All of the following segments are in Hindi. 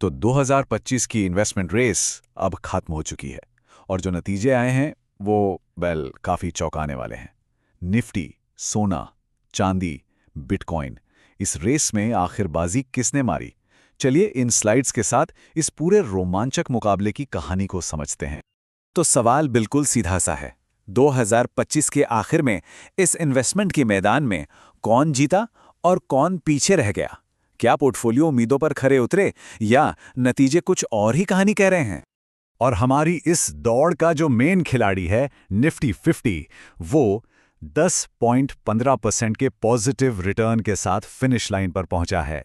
तो 2025 की इन्वेस्टमेंट रेस अब खत्म हो चुकी है और जो नतीजे आए हैं वो काफ़ी चौंकाने वाले हैं। निफ्टी, सोना, चांदी, बिटकॉइन, इस रेस में आखिर बाजी किसने मारी? चलिए इन स्लाइड्स के साथ इस पूरे रोमांचक मुकाबले की कहानी को समझते हैं। तो सवाल बिल्कुल सीधा सा है, 2025 के आखिर में इस इन्वेस्टमेंट के मैदान में कौन जीता और कौन पीछे रह गया? क्या पोर्टफोलियो उम्मीदों पर खरे उतरे या नतीजे कुछ और ही कहानी कह रहे हैं? और हमारी इस दौड़ का जो मेन खिलाड़ी है निफ्टी 50, वो 10.15% के पॉजिटिव रिटर्न के साथ फिनिश लाइन पर पहुंचा है।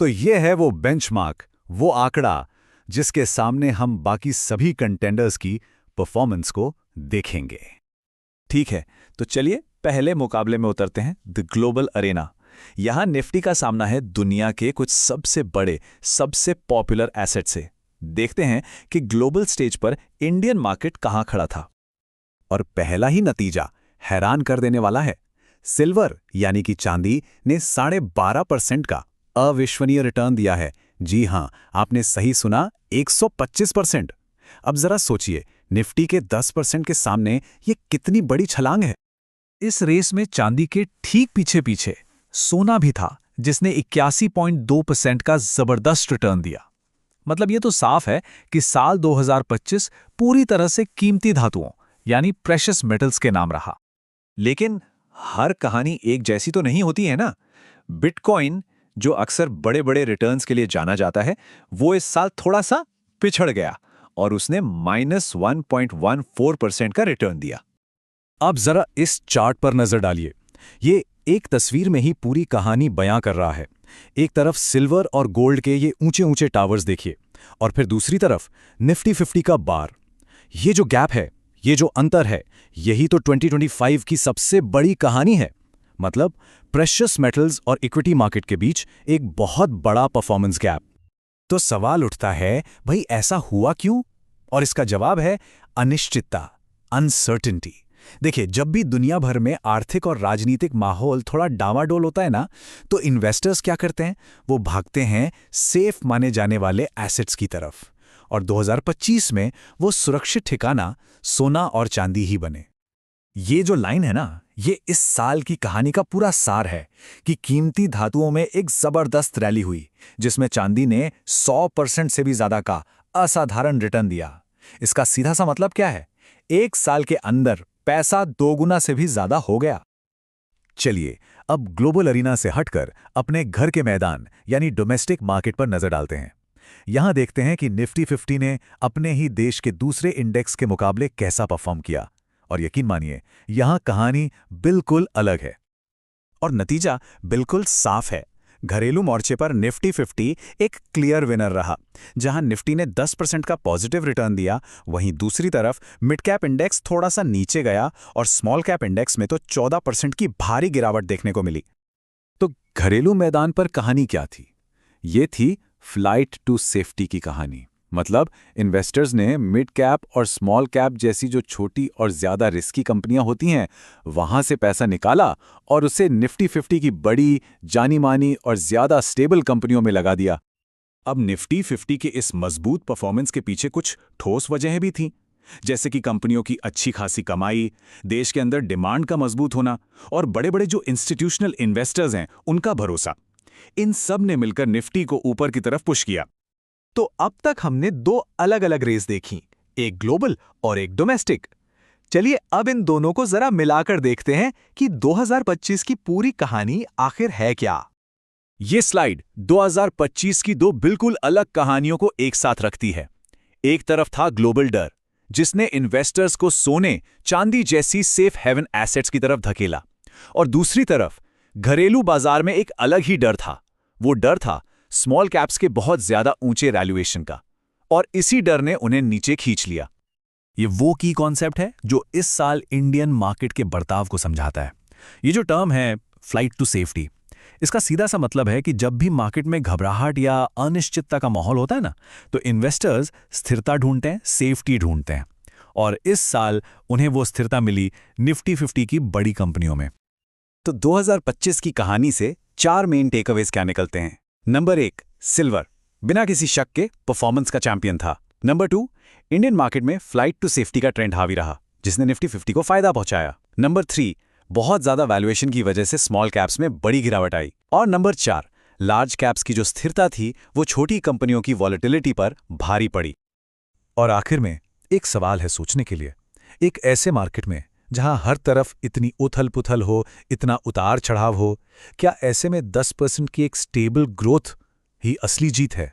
तो ये है वो बेंचमार्क, वो आंकड़ा जिसके सामने हम बाकी सभी कंटेंडर्स की परफॉर्मेंस को देखेंगे। ठीक है, तो चलिए पहले मुकाबले में उतरते हैं, द ग्लोबल अरेना। यहां निफ्टी का सामना है दुनिया के कुछ सबसे बड़े, सबसे पॉपुलर एसेट से। देखते हैं कि ग्लोबल स्टेज पर इंडियन मार्केट कहां खड़ा था। और पहला ही नतीजा हैरान कर देने वाला है। सिल्वर यानी कि चांदी ने 12.5% का अविश्वसनीय रिटर्न दिया है। जी हां, आपने सही सुना, 125%। अब जरा सोचिए, निफ्टी के 10% के सामने ये कितनी बड़ी छलांग है। इस रेस में चांदी के ठीक पीछे पीछे सोना भी था, जिसने 81.2% का जबरदस्त रिटर्न दिया। मतलब ये तो साफ है कि साल 2025 पूरी तरह से कीमती धातुओं यानी प्रेशियस मेटल्स के नाम रहा। लेकिन हर कहानी एक जैसी तो नहीं होती है ना। बिटकॉइन, जो अक्सर बड़े बड़े रिटर्न्स के लिए जाना जाता है, वो इस साल थोड़ा सा पिछड़ गया और उसने -1.14% का रिटर्न दिया। अब जरा इस चार्ट पर नजर डालिए। ये एक तस्वीर में ही पूरी कहानी बयां कर रहा है। एक तरफ सिल्वर और गोल्ड के ये ऊंचे ऊंचे टावर्स देखिए, और फिर दूसरी तरफ निफ्टी 50 का बार। ये जो गैप है, ये जो अंतर है, यही तो 2025 की सबसे बड़ी कहानी है। मतलब प्रेशियस मेटल्स और इक्विटी मार्केट के बीच एक बहुत बड़ा परफॉर्मेंस गैप। तो सवाल उठता है, भाई ऐसा हुआ क्यों? और इसका जवाब है अनिश्चितता, अनसर्टेनिटी। देखिए, जब भी दुनिया भर में आर्थिक और राजनीतिक माहौल थोड़ा डावाडोल होता है ना, तो इन्वेस्टर्स क्या करते हैं? वो भागते हैं सेफ माने जाने वाले एसेट्स की तरफ। और 2025 में वो सुरक्षित ठिकाना सोना और चांदी ही बने। ये जो लाइन है ना, ये इस साल की कहानी का पूरा सार है कि कीमती धातुओं में एक जबरदस्त रैली हुई, जिसमें चांदी ने 100% से भी ज्यादा का असाधारण रिटर्न दिया। इसका सीधा सा मतलब क्या है? एक साल के अंदर पैसा 2 गुना से भी ज्यादा हो गया। चलिए अब ग्लोबल अरीना से हटकर अपने घर के मैदान यानी डोमेस्टिक मार्केट पर नजर डालते हैं। यहां देखते हैं कि निफ्टी 50 ने अपने ही देश के दूसरे इंडेक्स के मुकाबले कैसा परफॉर्म किया। और यकीन मानिए, यहां कहानी बिल्कुल अलग है और नतीजा बिल्कुल साफ है। घरेलू मोर्चे पर निफ्टी 50 एक क्लियर विनर रहा। जहां निफ्टी ने 10% का पॉजिटिव रिटर्न दिया, वहीं दूसरी तरफ मिड कैप इंडेक्स थोड़ा सा नीचे गया और स्मॉल कैप इंडेक्स में तो 14% की भारी गिरावट देखने को मिली। तो घरेलू मैदान पर कहानी क्या थी? ये थी फ्लाइट टू सेफ्टी की कहानी। मतलब इन्वेस्टर्स ने मिड कैप और स्मॉल कैप जैसी जो छोटी और ज्यादा रिस्की कंपनियां होती हैं, वहां से पैसा निकाला और उसे निफ्टी 50 की बड़ी, जानी मानी और ज्यादा स्टेबल कंपनियों में लगा दिया। अब निफ्टी 50 के इस मजबूत परफॉर्मेंस के पीछे कुछ ठोस वजहें भी थीं, जैसे कि कंपनियों की अच्छी खासी कमाई, देश के अंदर डिमांड का मजबूत होना और बड़े बड़े जो इंस्टीट्यूशनल इन्वेस्टर्स हैं उनका भरोसा। इन सब ने मिलकर निफ्टी को ऊपर की तरफ पुश किया। तो अब तक हमने 2 अलग अलग रेस देखी, एक ग्लोबल और एक डोमेस्टिक। चलिए अब इन दोनों को जरा मिलाकर देखते हैं कि 2025 की पूरी कहानी आखिर है क्या। ये स्लाइड 2025 की 2 बिल्कुल अलग कहानियों को एक साथ रखती है। एक तरफ था ग्लोबल डर, जिसने इन्वेस्टर्स को सोने, चांदी जैसी सेफ हेवन एसेट्स की तरफ धकेला। और दूसरी तरफ घरेलू बाजार में एक अलग ही डर था। वो डर था स्मॉल कैप्स के बहुत ज्यादा ऊंचे वैल्यूएशन का, और इसी डर ने उन्हें नीचे खींच लिया। ये वो की कॉन्सेप्ट है जो इस साल इंडियन मार्केट के बर्ताव को समझाता है। ये जो टर्म है फ्लाइट टू सेफ्टी, इसका सीधा सा मतलब है कि जब भी मार्केट में घबराहट या अनिश्चितता का माहौल होता है ना, तो इन्वेस्टर्स स्थिरता ढूंढते हैं, सेफ्टी ढूंढते हैं। और इस साल उन्हें वो स्थिरता मिली निफ्टी 50 की बड़ी कंपनियों में। तो 2025 की कहानी से 4 मेन टेकअवेज क्या निकलते हैं? Number 1, silver. बिना किसी शक के परफॉर्मेंस का चैंपियन था। नंबर 2, इंडियन मार्केट में फ्लाइट टू सेफ्टी का ट्रेंड हावी रहा, जिसने निफ्टी 50 को फायदा पहुंचाया। नंबर 3, बहुत ज्यादा वैल्यूएशन की वजह से स्मॉल कैप्स में बड़ी गिरावट आई। और नंबर 4, लार्ज कैप्स की जो स्थिरता थी वो छोटी कंपनियों की वॉलेटिलिटी पर भारी पड़ी। और आखिर में एक सवाल है सोचने के लिए, एक ऐसे मार्केट में जहां हर तरफ इतनी उथल पुथल हो, इतना उतार चढ़ाव हो, क्या ऐसे में 10% की एक स्टेबल ग्रोथ ही असली जीत है?